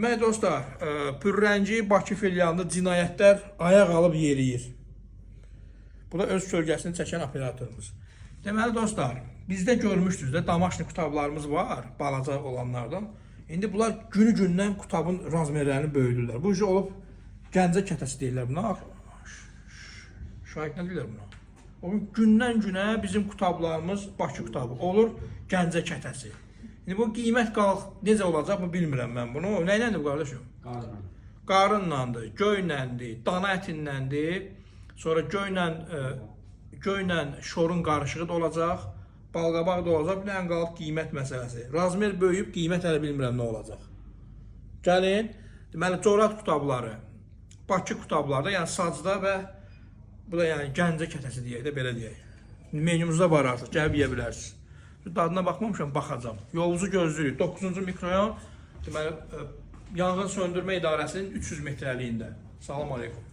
Deməli dostlar, Pürrənci Bakı filialında cinayətlər ayaq alıb yeriyir. Bu da öz kölgəsini çəkən operatorumuz. Deməli dostlar, bizdə görmüşdünüz də Damaşni qutablarımız var, balaca olanlardan. İndi bunlar günü-gündən qutabın razmerlərini böyüdürlər. Bu işi olub Gəncə kətəsi deyirlər buna. Şahid nə deyirlər buna? O gündən-günə bizim qutablarımız Bakı qutabı olur Gəncə kətəsi. İndi bu qiymət qalx necə olacaq bu bilmirəm mən bunu. Nə iləndir bu qardaşım? Qarınlandır, göynəndir, dana ətinləndir. Sonra göylə şorun qarışığı da olacaq, balqabaq da olacaq. Bir ən qalıb qiymət məsələsi. Razmer böyüyüb qiymət hələ bilmirəm nə olacaq. Gəlin, deməli Corad qutabları, Bakı qutabları da, yəni sacda və bu da yəni Gəncə kətəsi deyək də belə deyək. Menümüzdə var artıq, gəlib yeyə bilərsiniz. Dadına baxmamışam, baxacam. Yolunuzu gözləyirik. 9-cu mikroyon, deməli, yanğın söndürmə idarəsinin 300 metrəliyində. Salam aleykum.